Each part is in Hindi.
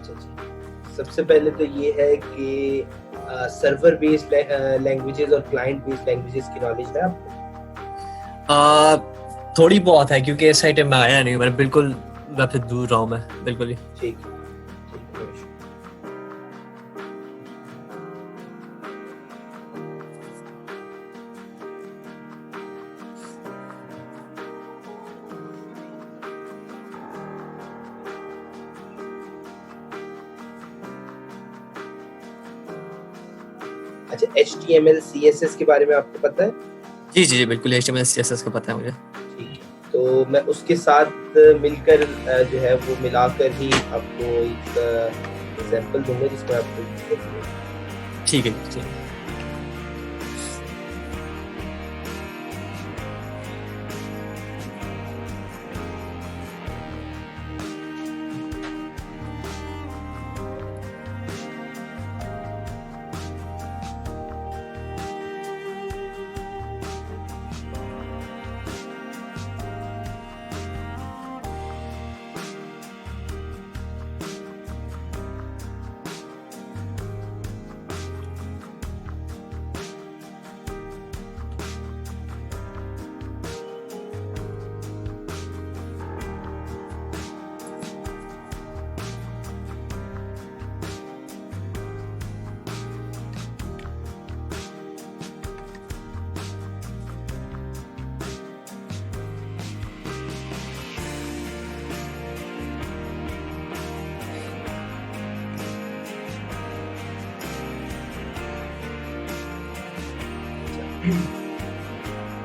अच्छा जी। सबसे पहले तो ये है कि सर्वर बेस्ड लैंग्वेजेस और क्लाइंट बेस्ड लैंग्वेजेस की नॉलेज है आपको? थोड़ी बहुत है, क्योंकि इस साइड में आया नहीं, मैं बिल्कुल वेब से दूर रहा हूँ मैं, बिल्कुल ही। ठीक है, ठीक है, no issue। अच्छा, HTML, CSS के बारे में आपको पता है? जी जी जी, बिल्कुल HTML CSS का पता है मुझे। ठीक है, तो मैं उसके साथ मिलकर जो है वो मिलाकर ही आपको एक एग्जांपल दूँगा जिसमें आपको दिक्कत नहीं होगी। ठीक है ठीक है।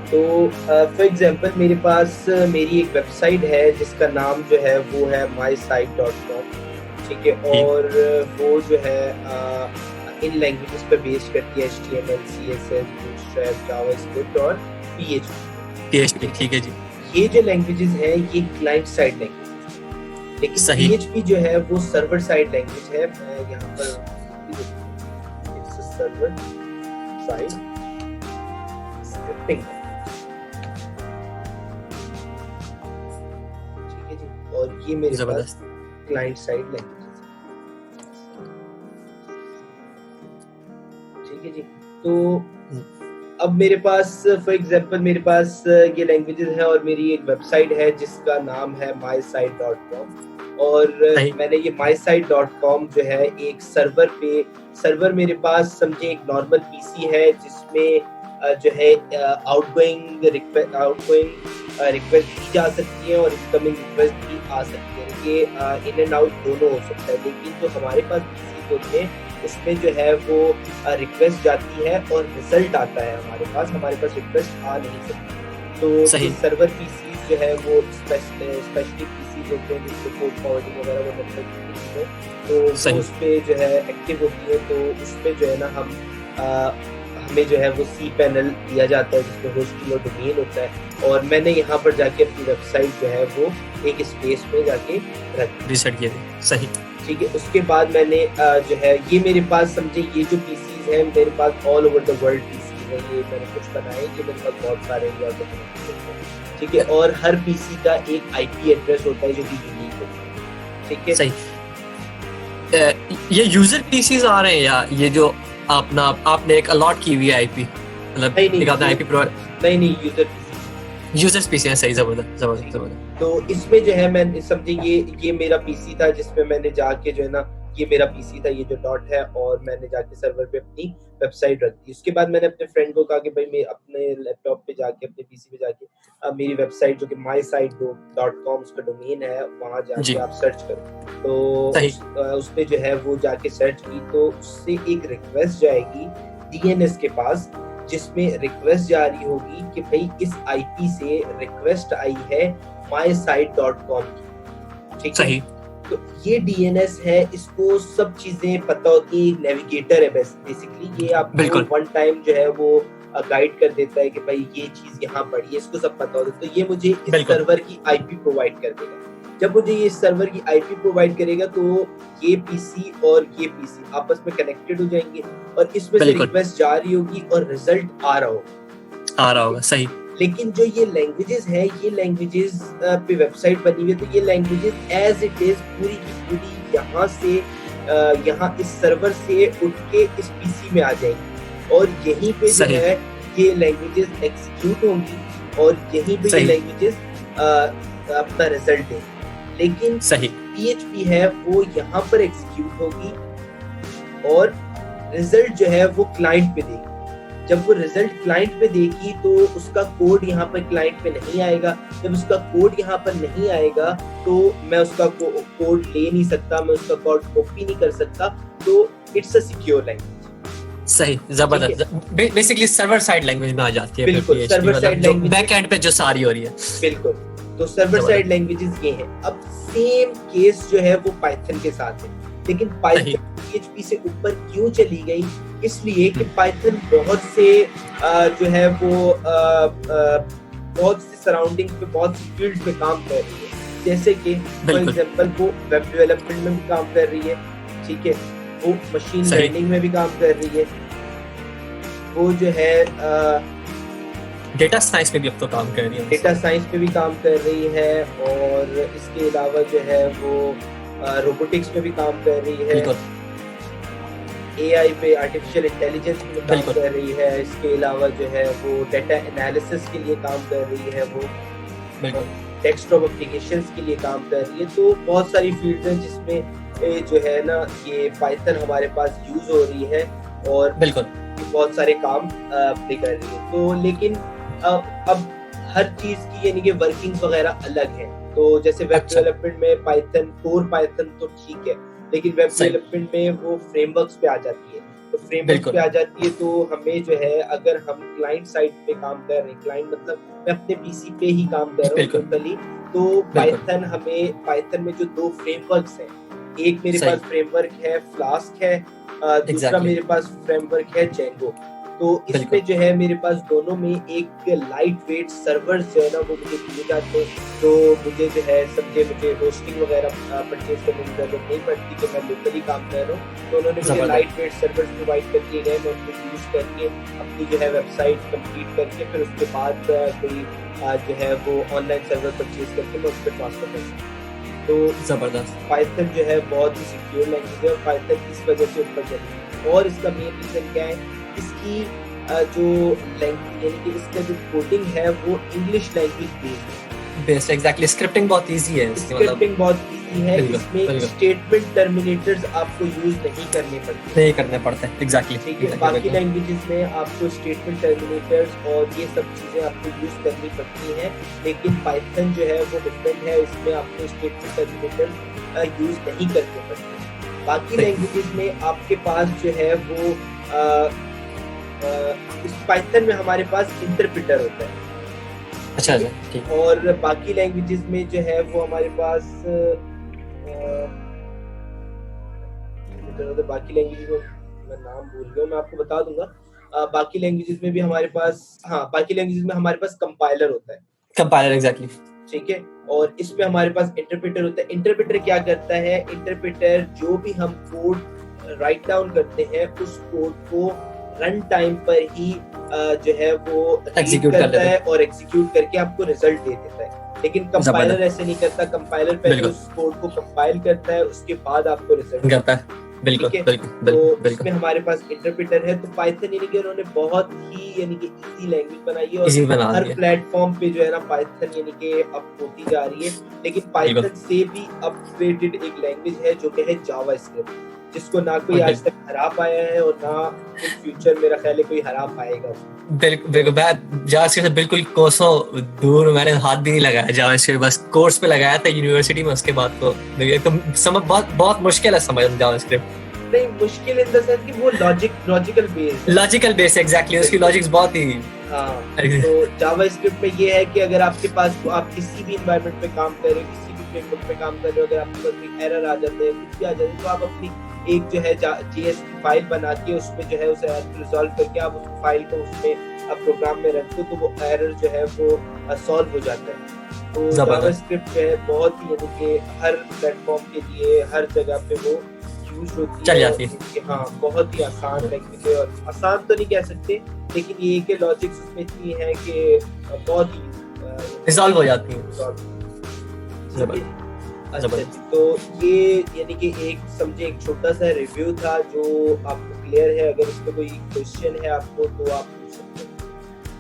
तो फॉर एग्जांपल मेरे पास मेरी एक वेबसाइट है जिसका नाम जो है वो है mysite.com, ठीक है? ठीक। और वो जो है इन लैंग्वेजेस पे बेस्ड करती है HTML, CSS, Bootstrap, JavaScript और PHP, PHP, ठीक है? ठीक है जी। ये जो लैंग्वेजेस हैं ये क्लाइंट साइड लैंग्वेजेस हैं, लेकिन सही। PHP जो है वो सर्वर साइड लैंग्वेज है। मैं यहाँ पर इट्स सर्वर साइड स्क्रिप्टिंग, ठीक है जी? और ये मेरे पास जबरदस्त। क्लाइंट साइड लैंग्वेजेस है, ठीक है जी? तो अब मेरे पास फॉर एग्जांपल मेरे पास ये लैंग्वेजेस हैं और मेरी एक वेबसाइट है जिसका नाम है mysite.com, और सही। मैंने ये mysite.com जो है एक सर्वर मेरे पास समझे एक नॉर्मल पीसी है जिसमें जो है आउटगोइंग रिक्वेस्ट दी जा सकती है और इनकमिंग रिक्वेस्ट भी आ सकती है। ये इन एंड आउट दोनों हो सकता है, लेकिन जो हमारे पास पीसी होते हैं उसमें जो है वो रिक्वेस्ट जाती है और रिजल्ट आता है हमारे पास रिक्वेस्ट आ नहीं सकती। तो सही। ये सर्वर पीसीज जो है वो स्पेशली पीसीज होते हैं जिसको पोर्ट फॉरवर्डिंग वगैरह वो मतलब की चीज़ें, तो वो सही। उस पे जो है एक्टिव होती है। तो उसपे जो है ना हमें जो है वो cPanel दिया जाता है जिसमें होस्टिंग और डोमेन होता है, और मैंने यहाँ पर जाके अपनी वेबसाइट जो है वो एक स्पेस में जाके रख दी। रीसेट किया था। सही। ठीक है, उसके बाद मैंने जो है ये मेरे पास समझे ये जो पीसीज हैं मेरे पास all over the world pieces हैं, ये मैंने कुछ बनाए कि मेरे पास बहुत सारे इंडिया के पीसीज हैं, ठीक है? और हर पीसी का एक आईपी एड्रेस होता है जो कि यूनिक होता है, ठीक है? सही। ये यूजर पीसीज आ रहे हैं या ये जो आपने एक अलॉट की हुई आईपी, मतलब एक आपने आईपी प्रोवाइड? नहीं यूजर यूजर्स पीसी हैं। सही। जबरदस्त जबरदस्त जबरदस्त। तो इसमें जो है मैं समझे ये मेरा पीसी था जिसमें मैंने जाके जो है ना ये मेरा पीसी था, ये जो डॉट है, और मैंने जाके सर्वर पे अपनी वेबसाइट रख दी। उसके बाद मैंने अपने फ्रेंड को कहा कि भाई मैं अपने लैपटॉप पे जाके अपने पीसी पे जाके मेरी वेबसाइट जो कि mysite.com उसका डोमेन है वहां जाके जी। आप सर्च करो। तो सही। उस पे जो है वो जाके सर्च की तो उससे एक रिक्वेस्ट जाएगी DNS के पास जिसमें रिक्वेस्ट जारी होगी कि भाई इस आईपी से रिक्वेस्ट आई है mysite.com की, ठीक है? सही। तो ये DNS है, इसको सब चीजें पता होती है, नेविगेटर है बेसिकली, ये आपको बिल्कुल। वन टाइम जो है वो गाइड कर देता है कि भाई ये चीज यहाँ पड़ी है, इसको सब पता होता है। तो ये मुझे इस बिल्कुल। सर्वर की आईपी प्रोवाइड कर देगा। जब मुझे ये सर्वर की आईपी प्रोवाइड करेगा तो ये पीसी और ये पीसी आपस में कनेक्टेड हो जाएंगे और इसमें से बिल्कुल रिक्वेस्ट जा रही होगी और रिजल्ट आ रहा होगा। आ रहा होगा। सही। लेकिन जो ये लैंग्वेजेस है, ये लैंग्वेजेस पे वेबसाइट बनी हुई है, तो ये लैंग्वेजेस एज इट इज पूरी की पूरी यहाँ से यहाँ इस सर्वर से उठ के इस पीसी में आ जाएंगी और यहीं पे जो है ये लैंग्वेजेस एग्जीक्यूट होंगी और यहीं पे ये लैंग्वेजेस अपना रिजल्ट देंगी। लेकिन PHP है वो यहाँ पर एग्जीक्यूट होगी और रिजल्ट जो है वो क्लाइंट पे देगी। जब वो रिजल्ट क्लाइंट पे देगी तो उसका कोड यहाँ पर क्लाइंट पे नहीं आएगा। जब उसका कोड यहाँ पर नहीं आएगा तो मैं उसका कोड ले नहीं सकता, मैं उसका कोड कॉपी नहीं कर सकता। तो इट्स अ सिक्योर लैंग्वेज। सही, जबरदस्त। बेसिकली सर्वर साइड लैंग्वेज में आ जाती है। बिल्कुल, server side language back and पे जो सारी हो रही है। बिल्कुल, तो सर्वर साइड लैंग्वेजेस ये हैं। अब सेम केस जो है वो पाइथन के साथ है, लेकिन पाइथन PHP से ऊपर क्यों चली गई? इसलिए कि पाइथन बहुत से जो है वो बहुत से सराउंडिंग पे, बहुत सी फील्ड्स में काम कर रही है। जैसे कि फॉर एग्जांपल वो वेब डेवलपमेंट में भी काम कर रही है, ठीक है, वो मशीन लर्निंग में भी काम कर रही है, वो जो है डेटा साइंस में भी अब तो काम कर रही है, डेटा साइंस में भी काम कर रही है, और इसके अलावा जो है वो रोबोटिक्स में भी काम कर रही है, AI पे आर्टिफिशियल इंटेलिजेंस में काम कर रही है। इसके अलावा जो है वो डेटा एनालिसिस के लिए काम कर रही है, वो डेस्कटॉप एप्लीकेशंस के लिए काम कर रही है। तो बहुत सारी फील्ड्स हैं जिसमें जो है ना ये पाइथन हमारे पास यूज हो रही है और बहुत सारे काम प्ले कर रही है। तो लेकिन अब हर चीज की यानी कि वर्किंग्स वगैरह अलग है। तो जैसे वेब डेवलपमेंट में पाइथन, कोर पाइथन तो ठीक है, लेकिन वेब डेवलपमेंट में वो फ्रेमवर्क्स पे आ जाती है। तो फ्रेमवर्क्स पे आ जाती है तो हमें जो है, अगर हम क्लाइंट साइड पे काम कर रहे हैं, क्लाइंट मतलब मैं अपने पीसी पे ही काम कर रहा हूँ टोटली, तो पाइथन में जो दो फ्रेमवर्क्स हैं, एक मेरे पास फ्रेमवर्क है फ्लास्क है, दूसरा मेरे पास फ्रेमवर्क है जेंगो। तो इसमें जो है मेरे पास दोनों में एक लाइट वेट सर्वर्स जो है ना वो मुझे दिए जाते हैं। तो मुझे जो है समझे मुझे होस्टिंग वगैरह परचेज करने की जरूरत नहीं पड़ती कि मैं लोकली काम कर रहा हूँ। तो उन्होंने मुझे लाइट वेट सर्वर्स प्रोवाइड कर दिए गए, मैं उनको यूज करके अपनी जो है वेबसाइट कंप्लीट करके फिर उसके बाद कोई जो है वो ऑनलाइन सर्वर परचेज करके मैं उस पर ट्रांसफर कर सकता हूँ। तो जबरदस्त, पाइथन जो है बहुत ही सिक्योर लैंग्वेज है और पाइथन इस वजह से ऊपर चली है। और इसका मेन रीजन क्या है, इसकी जो लैंग्वेज यानी कि इसका जो कोडिंग है वो इंग्लिश लैंग्वेज बेस्ड है। एग्जैक्टली, स्क्रिप्टिंग बहुत इजी है, स्क्रिप्टिंग बहुत इजी है। इसमें स्टेटमेंट टर्मिनेटर्स आपको यूज नहीं करने पड़ते। एग्जैक्टली, ठीक है। बाकी लैंग्वेजेस में आपको स्टेटमेंट टर्मिनेटर्स और ये सब चीजें आपको यूज करनी पड़ती हैं, लेकिन पाइथन जो है वो डिफरेंट है, इसमें आपको स्टेटमेंट टर्मिनेटर्स यूज नहीं करने पड़ते। बाकी लैंग्वेजेस में आपके पास जो है वो इस पाइथन में हमारे पास इंटरप्रेटर होता है। अच्छा, ठीक। और बाकी लैंग्वेजेस में जो है वो हमारे पास बाकी लैंग्वेजेस में मैं नाम भूल गया, मैं आपको बता दूंगा। बाकी लैंग्वेजेस में भी हमारे पास बाकी लैंग्वेजेस में हमारे पास कंपाइलर होता है। कंपाइलर, एग्जैक्टली, ठीक है। और इसमें हमारे पास इंटरप्रेटर होता है। इंटरप्रेटर क्या करता है? इंटरप्रेटर जो भी हम कोड राइट डाउन करते हैं उस कोड को रन टाइम पर ही जो है वो एग्जीक्यूट करता है और एग्जीक्यूट करके आपको रिजल्ट दे देता है। लेकिन कंपाइलर ऐसे नहीं करता। कंपाइलर पहले उस कोड को कंपाइल करता है, उसके बाद आपको रिजल्ट करता है। बिल्कुल। तो इसमें हमारे पास इंटरप्रेटर है। तो पाइथन यानी कि उन्होंने बहुत ही यानी कि इजी लैंग्वेज बनाई है और हर प्लेटफॉर्म पे जो है ना पाइथन यानी कि अब होती जा रही है। लेकिन पाइथन से भी अपग्रेडेड एक लैंग्वेज है जो कि है जावास्क्रिप्ट, जिसको ना कोई आज तक हरा पाया है और ना इन फ्यूचर मेरा ख्याल है कोई हरा पाएगा। बिल्कुल, जावास्क्रिप्ट से बिल्कुल कोसों दूर मैंने हाथ भी नहीं लगाया। जावास्क्रिप्ट बस कोर्स पे लगाया था यूनिवर्सिटी में, उसके बाद तो एकदम समझ बहुत मुश्किल है समझ जावास्क्रिप्ट। नहीं मुश्किल इन द सेंस कि वो लॉजिकल बेस एग्जैक्टली, उसकी लॉजिक्स बहुत ही तो जावास्क्रिप्ट में ये है कि अगर आपके पास आप किसी भी एनवायरनमेंट पे काम कर रहे हो, किसी भी फ्रेमवर्क पे काम कर रहे हो, अगर आपके पास कोई एरर आ जाते हैं, कुछ भी आ जाते हैं, तो आप अपनी एक जो है JS की फाइल बना के उसमें जो है उसे रिजॉल्व करके आप उस फाइल को उसमें आप प्रोग्राम में रखते हो तो वो एरर जो है वो सॉल्व हो जाता है। तो जावास्क्रिप्ट जो है बहुत ही यानी कि हर प्लेटफॉर्म के लिए हर जगह पे वो यूज होती है। चल जाती है। हाँ, बहुत ही आसान लैंग्वेज है। और आसान तो नहीं कह सकते, लेकिन ये कि लॉजिक्स उसमें इतनी है कि बहुत ही रिजॉल्व हो जाती है। अच्छा, तो ये यानी कि एक समझे एक छोटा सा रिव्यू था जो आपको क्लियर है। अगर इस पे कोई क्वेश्चन है आपको तो आप पूछ सकते हैं।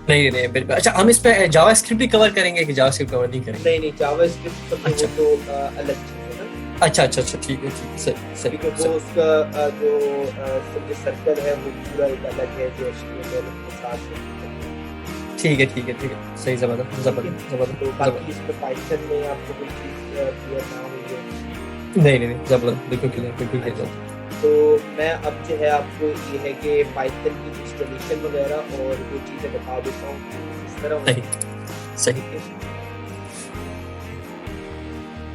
नहीं बिल्कुल। अच्छा, हम इस पे जावास्क्रिप्ट भी कवर करेंगे कि जावास्क्रिप्ट कवर नहीं करेंगे? नहीं जावास्क्रिप्ट सब अच्छा। तो अलग चीज है ना। अच्छा, ठीक है सही। वो उसका जो समझे सर्कल है वो पूरा एक अलग है जो HTML के साथ है। ठीक है सही। जबरदस्त। तो बाकी इसमें पाइथन में आपको कोई चीज क्लियर ना हुई है? नहीं जबरदस्त, बिल्कुल क्लियर। तो मैं अब जो है आपको ये है कि पाइथन की इंस्टॉलेशन वगैरह और वो चीज़ें बता देता हूँ कि इस तरह सही।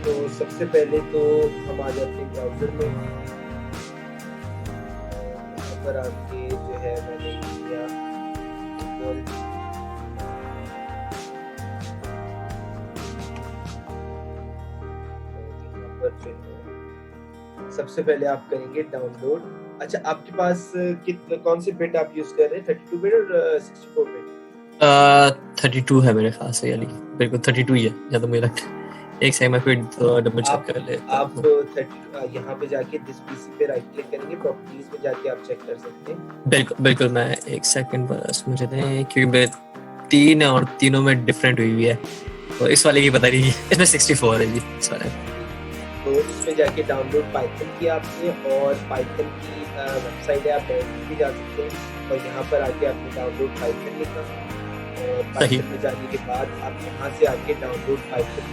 तो सबसे पहले तो हम आ जाते हैं ब्राउज़र में। अगर आपके जो है मैंने किया सबसे पहले आप करेंगे डाउनलोड। अच्छा, आपके पास कितने कौन से बिट आप यूज कर रहे हैं, 32 बिट और 64 बिट? 32 है मेरे ख्याल से, यानी बिल्कुल 32 ही है या तो मुझे लगता है। एक सेकंड में फिर डबल चेक कर ले। आप 30 यहाँ पे जाके दिस पीसी पे राइट क्लिक करेंगे, प्रॉपर्टीज में जाके आप चेक कर सकते हैं। बिल्कुल मैं एक सेकंड बस मुझे दें, क्योंकि 3 है और तीनों में डिफरेंट हुई है, तो इस वाले की पता नहीं, इसमें 64 है जी इस वाले। तो इसमें जाके डाउनलोड पाइथन किया आपने और पाइथन की वेबसाइट है, आप भी जा सकते हैं और यहाँ पर आके आपने डाउनलोड पाइथन लिखा और पाइथन में जाने के बाद आप यहाँ से आके डाउनलोड पाइथन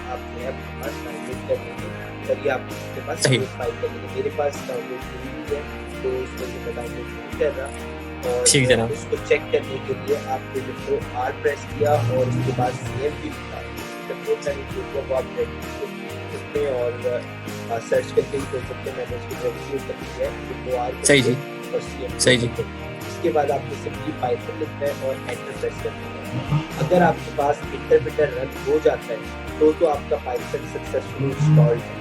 आप जो है अपने पास डाउनलोड कर लेंगे। चलिए आपके पास फाइल कर लेंगे। मेरे पास डाउनलोड हुई है तो उसमें मैं डाउनलोड नहीं कर रहा और उसको चेक करने के लिए आपने जो R प्रेस किया और उसके बाद CMP लिखा, वो आप सकते हैं और सर्च करके भी कर सकते हैं। मैंने उसको रेडियो कर दिया है तो R सही जी और CMP सही जी। इसके बाद आपको सिंपली पाइथन लिखना है और एंटर प्रेस करना है। अगर आपके पास इंटरप्रेटर रन हो जाता है तो आपका पाइथन सक्सेसफुली इंस्टॉल्ड है।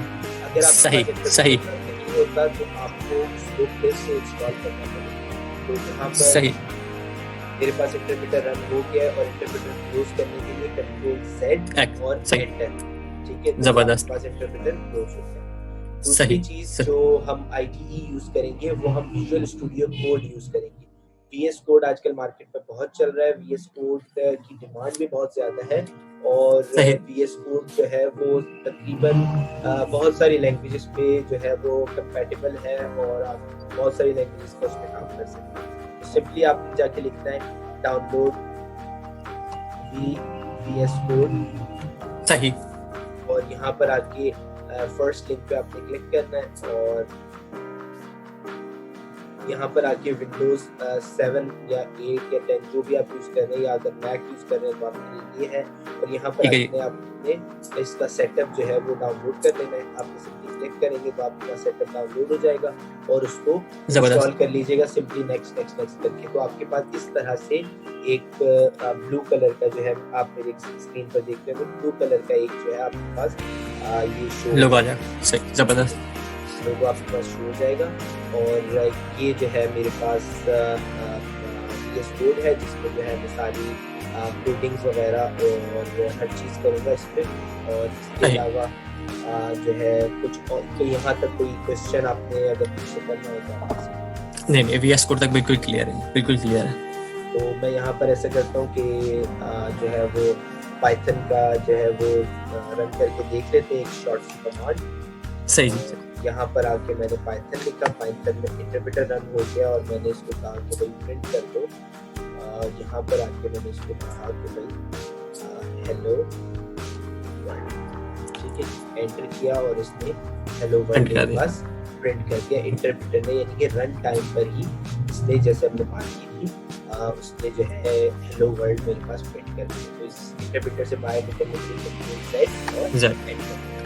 अगर आपका सही नहीं होता तो आपको उसको फिर से इंस्टॉल करना पड़ेगा। तो यहाँ पर सही मेरे पास इंटरप्रेटर रन हो गया है और इंटरप्रेटर क्लोज करने के लिए Ctrl+Z और एंटर, ठीक है, जबरदस्त। पास इंटरप्रेटर क्लोज हो गया। सही चीज जो हम IDE यूज करेंगे वो हम विजुअल स्टूडियो कोड यूज करेंगे। VS कोड आजकल मार्केट में बहुत चल रहा है, VS कोड की डिमांड भी बहुत ज्यादा है और VS कोड जो है वो तकरीबन बहुत सारी लैंग्वेजेस पे जो है वो कंपैटिबल है और आप बहुत सारी लैंग्वेजेस पर उसमें काम कर सकते हैं। तो सिंपली आपने जाके लिखना है डाउनलोड VS कोड, सही, और यहाँ पर आके फर्स्ट लिंक पे आपने क्लिक करना है और यहाँ पर आके विंडोज 7 या 8 या 10 जो भी आप यूज कर रहे हैं या अगर मैक यूज कर रहे हैं तो आपके लिए ये है। और यहाँ पर आपने इसका सेटअप जो है वो डाउनलोड कर लेना है। आप सिंपली क्लिक करेंगे तो आपका सेटअप डाउनलोड हो जाएगा और उसको इंस्टॉल कर लीजिएगा सिंपली नेक्स्ट करके। तो आपके पास इस तरह से एक ब्लू कलर का जो है आप मेरे स्क्रीन पर देख रहे हैं, ब्लू कलर का एक जो है आपके पास ये शो लोगो आ जाएगा। सही, जबरदस्त लोगो आपके पास शो हो जाएगा। और ये जो है मेरे पास VS कोड है जिसमें जो है मैं सारी कोडिंग्स वगैरह और हर चीज़ करूँगा इस पर। और इसके अलावा जो है कुछ और तो यहाँ तक कोई क्वेश्चन आपने अगर मुझसे करना होगा? नहीं, VS कोड तक बिल्कुल क्लियर है, बिल्कुल क्लियर है। तो मैं यहाँ पर ऐसा करता हूँ कि जो है वो पाइथन का जो है वो रन करके देख लेते हैं एक शॉर्ट सी कमांड। सही जी। यहाँ पर आके मैंने पाइथन लिखा, पाइथन में इंटरप्रेटर रन हो गया और मैंने इसको कहा कि भाई प्रिंट कर दो। यहाँ पर आके मैंने इसको कहा कि भाई हेलो वर्ल्ड, ठीक है, एंटर किया और इसने हेलो वर्ल्ड मेरे पास प्रिंट कर दिया इंटरप्रेटर ने, यानी कि रन टाइम पर ही इसने जैसे हमने बात की थी उसने जो है हेलो वर्ल्ड मेरे पास प्रिंट कर दिया। तो इस इंटरप्रेटर से बाहर निकलने के लिए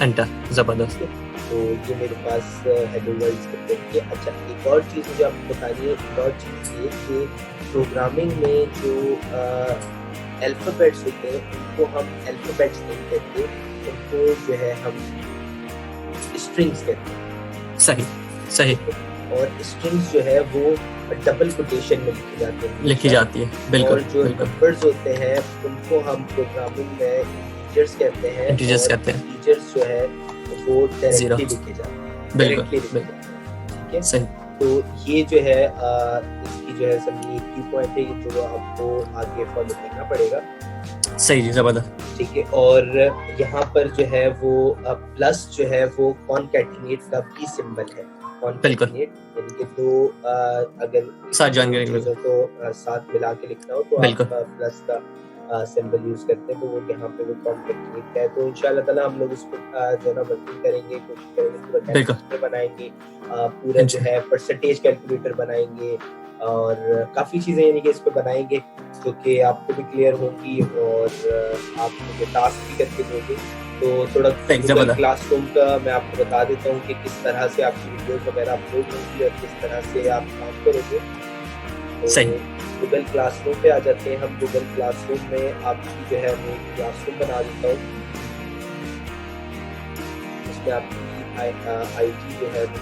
एंटर, जबरदस्त। तो ये मेरे पास हेलो वर्ल्ड स्क्रिप्ट है। अच्छा, एक और चीज़ मुझे आपको बतानी है, एक और चीज़ ये कि प्रोग्रामिंग में जो अल्फ़ाबेट्स होते हैं उनको हम अल्फ़ाबेट्स नहीं कहते, उनको जो है हम स्ट्रिंग्स कहते हैं। सही। और स्ट्रिंग्स जो है वो डबल कोटेशन में लिखी जाती है बिल्कुल। और जो नंबर्स होते हैं उनको हम प्रोग्रामिंग में इंटीजर्स कहते हैं, इंटीजर्स कहते हैं, इंटीजर्स जो है वो डायरेक्टली लिखे जाते हैं, बिल्कुल ठीक है। सही। तो ये जो है इसकी जो है समझिए की पॉइंट है, ये जो आपको आगे फॉलो करना पड़ेगा। सही जी, जबरदस्त। ठीक है, और यहाँ पर जो है वो प्लस जो है वो कॉनकैटिनेट का भी सिंबल है। कॉनकैटिनेट यानी कि दो अगर साथ ज्वाइन करेंगे तो साथ मिला के लिखना हो तो आप प्लस का सिंबल यूज करते हैं, तो वो यहाँ पे वो कॉनकैटिनेट है। तो इंशाल्लाह ताला हम लोग इसको जो है ना वर्किंग करेंगे, कोशिश करेंगे पूरा कैलकुलेटर बनाएंगे, पूरा जो है परसेंटेज कैलकुलेटर बनाएंगे और काफी चीजें यानी कि इस पे बनाएंगे जो कि आपको भी क्लियर होंगी और आप मुझे टास्क भी करके दोगे। तो थोड़ा क्लासरूम का मैं आपको बता देता हूँ कि किस तरह से आपकी वीडियोस वगैरह अपलोड होंगी और किस तरह से आप काम करोगे। सही। गूगल क्लासरूम पे आ जाते हैं हम। गूगल क्लासरूम में आपकी जो है वो क्लासरूम बना देता हूँ, उसमें आपकी आईडी जो है वो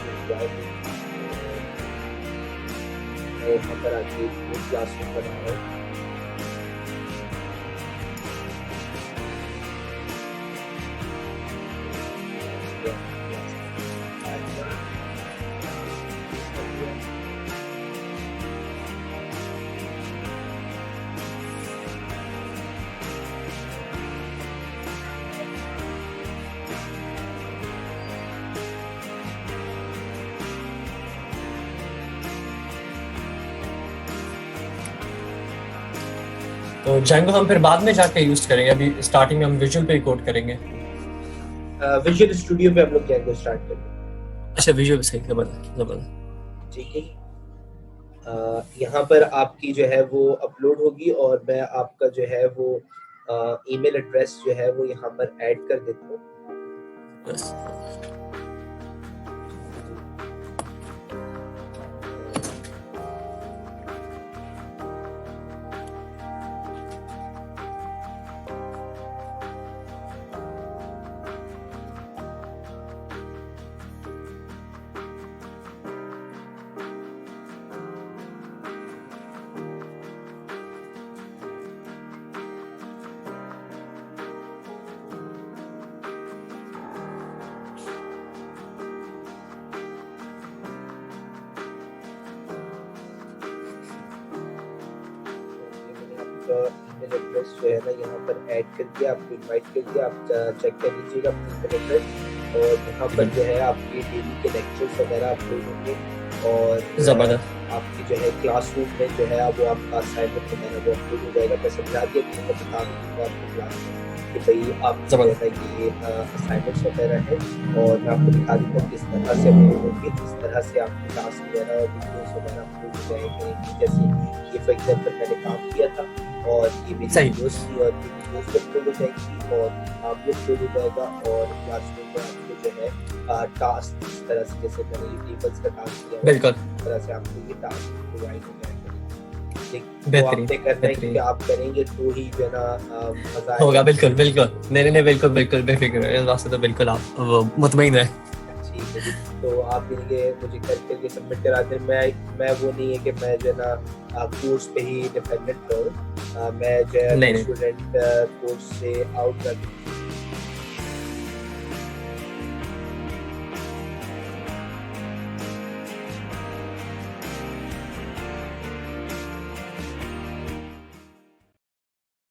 यहाँ पर आके क्लासरूम बना रहा हूँ। तो Django हम फिर बाद में जाके यूज करेंगे, अभी स्टार्टिंग में हम विजुअल पे कोड करेंगे। विजुअल स्टूडियो पे हम लोग Django स्टार्ट करेंगे। अच्छा, विजुअल सही, जबरदस्त। ठीक है, यहाँ पर आपकी जो है वो अपलोड होगी और मैं आपका जो है वो ईमेल एड्रेस जो है वो यहाँ पर ऐड कर देता हूँ। ईमेल एड्रेस जो है ना यहाँ पर ऐड कर दिया, आपको इनवाइट कर दिया। आप चेक कर लीजिएगा अपनी ईमेल एड्रेस और यहाँ पर जो है आपके डेली के लेक्चर्स वगैरह अपलोड होंगे और जबरदस्त आपकी जो है क्लासरूम में जो है वो आपका असाइनमेंट वगैरह वो अपलोड हो जाएगा। मैं समझा दिया कि मैं बता दूँगा आपको क्लास में कि भाई आप जो है ये असाइनमेंट्स वगैरह है और मैं आपको दिखा दूँगा किस तरह से अपलोड होंगे, किस तरह से आपके टास्क वगैरह और वीडियोस वगैरह अपलोड हो जाएंगे। जैसे ये फॉर एग्जाम्पल मैंने काम किया था और ये मेरी वीडियोस थी और ये वीडियोस अपलोड हो जाएंगी और आप भी अपलोड हो जाएगा और क्लासरूम में आपको जो है टास्क इस तरह से जैसे मैंने ये टेबल्स का टास्क किया बिल्कुल इस तरह से आपको ये टास्क प्रोवाइड हो जाएगा। बेहतरीन, तो करना है कि आप करेंगे तो ही जो है ना मजा होगा। बिल्कुल बिल्कुल, नहीं बिल्कुल बिल्कुल बेफिक्र है, इस बात से तो बिल्कुल आप मुतमईन रहे। ठीक है, तो आप मुझे करके सबमिट करा दें। मैं वो नहीं है कि मैं जो है ना कोर्स पे ही डिपेंडेंट रहूँ। मैं जो है स्टूडेंट कोर्स से आउट करके